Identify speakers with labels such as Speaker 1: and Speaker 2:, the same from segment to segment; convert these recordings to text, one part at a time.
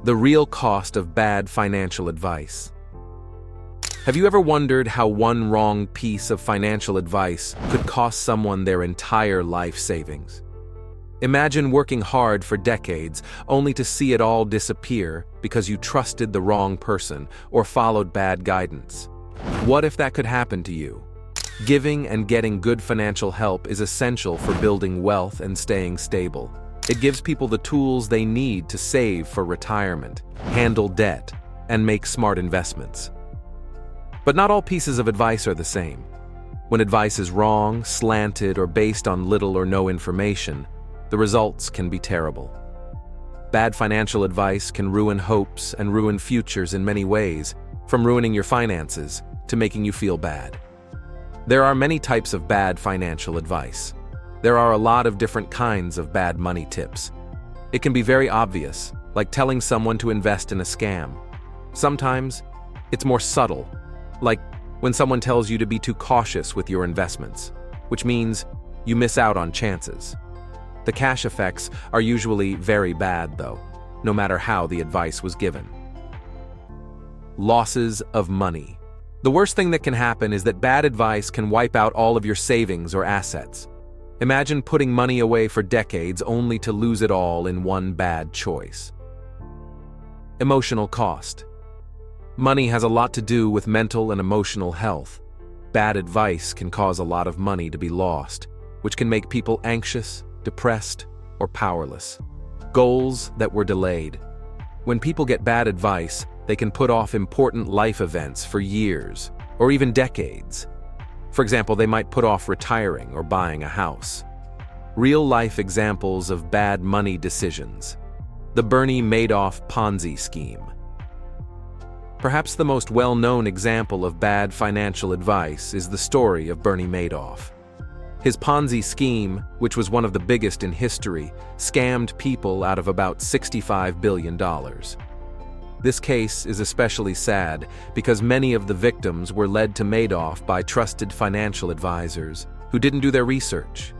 Speaker 1: The real cost of bad financial advice. Have you ever wondered how one wrong piece of financial advice could cost someone their entire life savings? Imagine working hard for decades only to see it all disappear because you trusted the wrong person or followed bad guidance. What if that could happen to you? Giving and getting good financial help is essential for building wealth and staying stable. It gives people the tools they need to save for retirement, handle debt, and make smart investments. But not all pieces of advice are the same. When advice is wrong, slanted, or based on little or no information, the results can be terrible. Bad financial advice can ruin hopes and ruin futures in many ways, from ruining your finances to making you feel bad. There are many types of bad financial advice. There are a lot of different kinds of bad money tips. It can be very obvious, like telling someone to invest in a scam. Sometimes, it's more subtle, like when someone tells you to be too cautious with your investments, which means you miss out on chances. The cash effects are usually very bad, though, no matter how the advice was given. Losses of money. The worst thing that can happen is that bad advice can wipe out all of your savings or assets. Imagine putting money away for decades only to lose it all in one bad choice. Emotional cost. Money has a lot to do with mental and emotional health. Bad advice can cause a lot of money to be lost, which can make people anxious, depressed, or powerless. Goals that were delayed. When people get bad advice, they can put off important life events for years, or even decades. For example, they might put off retiring or buying a house. Real-life examples of bad money decisions. The Bernie Madoff Ponzi scheme. Perhaps the most well-known example of bad financial advice is the story of Bernie Madoff. His Ponzi scheme, which was one of the biggest in history, scammed people out of about $65 billion. This case is especially sad because many of the victims were led to Madoff by trusted financial advisors who didn't do their research.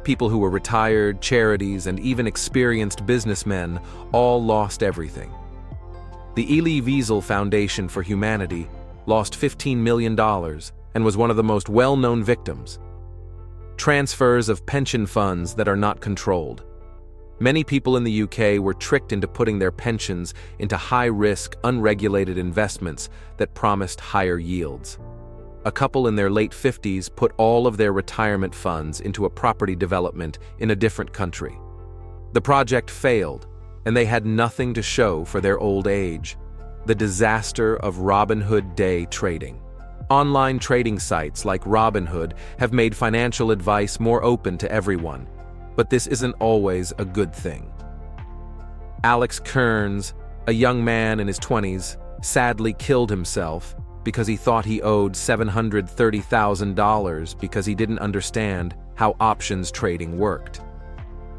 Speaker 1: People who were retired, charities, and even experienced businessmen all lost everything. The Elie Wiesel Foundation for Humanity lost $15 million and was one of the most well-known victims. Transfers of pension funds that are not controlled. Many people in the UK were tricked into putting their pensions into high-risk, unregulated investments that promised higher yields. A couple in their late 50s put all of their retirement funds into a property development in a different country. The project failed, and they had nothing to show for their old age. The disaster of Robinhood day trading. Online trading sites like Robinhood have made financial advice more open to everyone, but this isn't always a good thing. Alex Kearns, a young man in his 20s, sadly killed himself because he thought he owed $730,000 because he didn't understand how options trading worked.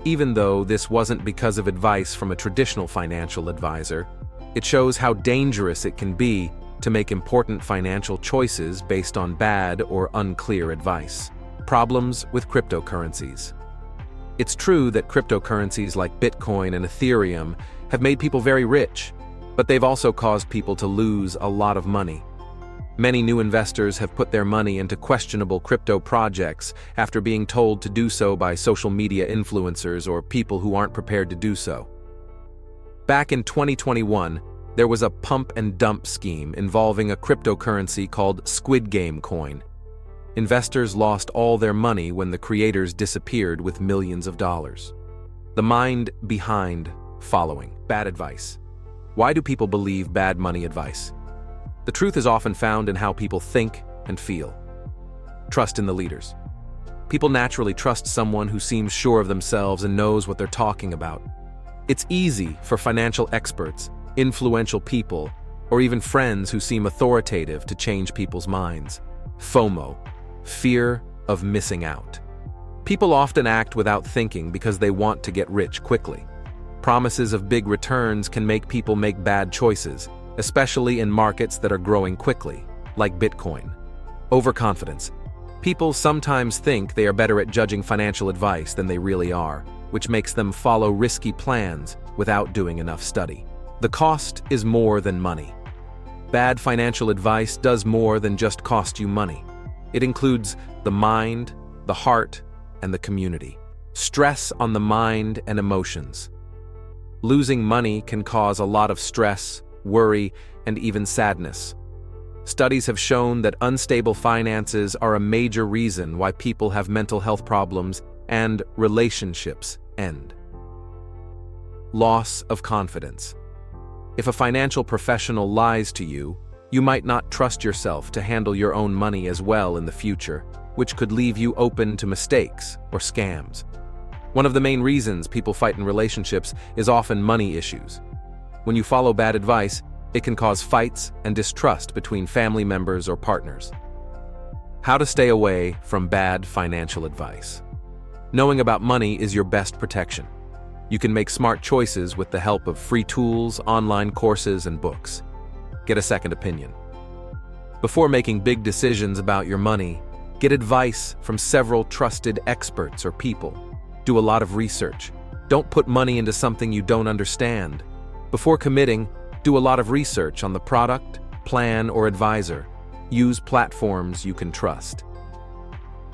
Speaker 1: Even though this wasn't because of advice from a traditional financial advisor, it shows how dangerous it can be to make important financial choices based on bad or unclear advice. Problems with cryptocurrencies. It's true that cryptocurrencies like Bitcoin and Ethereum have made people very rich, but they've also caused people to lose a lot of money. Many new investors have put their money into questionable crypto projects after being told to do so by social media influencers or people who aren't prepared to do so. Back in 2021, there was a pump and dump scheme involving a cryptocurrency called Squid Game coin. Investors lost all their money when the creators disappeared with millions of dollars. The mind behind following bad advice. Why do people believe bad money advice? The truth is often found in how people think and feel. Trust in the leaders. People naturally trust someone who seems sure of themselves and knows what they're talking about. It's easy for financial experts, influential people, or even friends who seem authoritative to change people's minds. FOMO, fear of missing out. People often act without thinking because they want to get rich quickly. Promises of big returns can make people make bad choices, especially in markets that are growing quickly, like Bitcoin. Overconfidence. People sometimes think they are better at judging financial advice than they really are, which makes them follow risky plans without doing enough study. The cost is more than money. Bad financial advice does more than just cost you money. It includes the mind, the heart, and the community. Stress on the mind and emotions. Losing money can cause a lot of stress, worry, and even sadness. Studies have shown that unstable finances are a major reason why people have mental health problems and relationships end. Loss of confidence. If a financial professional lies to you, you might not trust yourself to handle your own money as well in the future, which could leave you open to mistakes or scams. One of the main reasons people fight in relationships is often money issues. When you follow bad advice, it can cause fights and distrust between family members or partners. How to stay away from bad financial advice. Knowing about money is your best protection. You can make smart choices with the help of free tools, online courses, and books. Get a second opinion. Before making big decisions about your money, get advice from several trusted experts or people. Do a lot of research. Don't put money into something you don't understand. Before committing, do a lot of research on the product, plan, or advisor. Use platforms you can trust.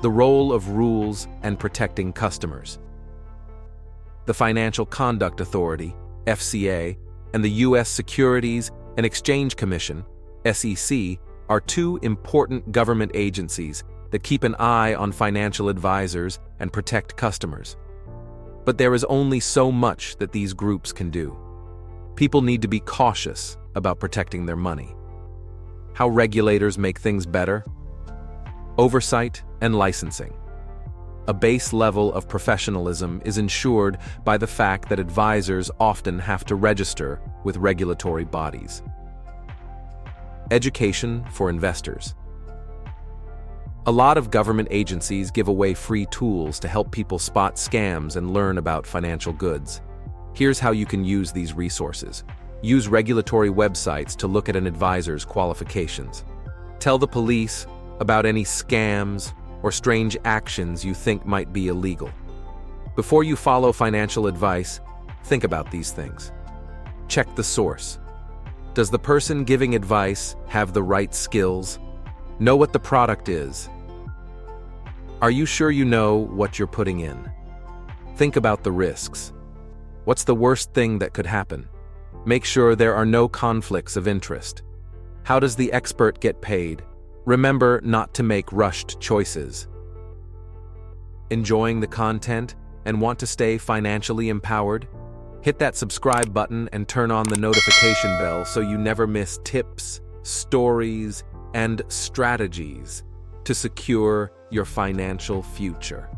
Speaker 1: The role of rules and protecting customers. The Financial Conduct Authority, FCA, and the U.S. Securities and Exchange Commission, SEC, are two important government agencies that keep an eye on financial advisors and protect customers. But there is only so much that these groups can do. People need to be cautious about protecting their money. How regulators make things better? Oversight and licensing. A base level of professionalism is ensured by the fact that advisors often have to register with regulatory bodies. Education for investors. A lot of government agencies give away free tools to help people spot scams and learn about financial goods. Here's how you can use these resources. Use regulatory websites to look at an advisor's qualifications. Tell the police about any scams or strange actions you think might be illegal. Before you follow financial advice, think about these things. Check the source. Does the person giving advice have the right skills? Know what the product is. Are you sure you know what you're putting in? Think about the risks. What's the worst thing that could happen? Make sure there are no conflicts of interest. How does the expert get paid? Remember not to make rushed choices. Enjoying the content and want to stay financially empowered? Hit that subscribe button and turn on the notification bell so you never miss tips, stories, and strategies to secure your financial future.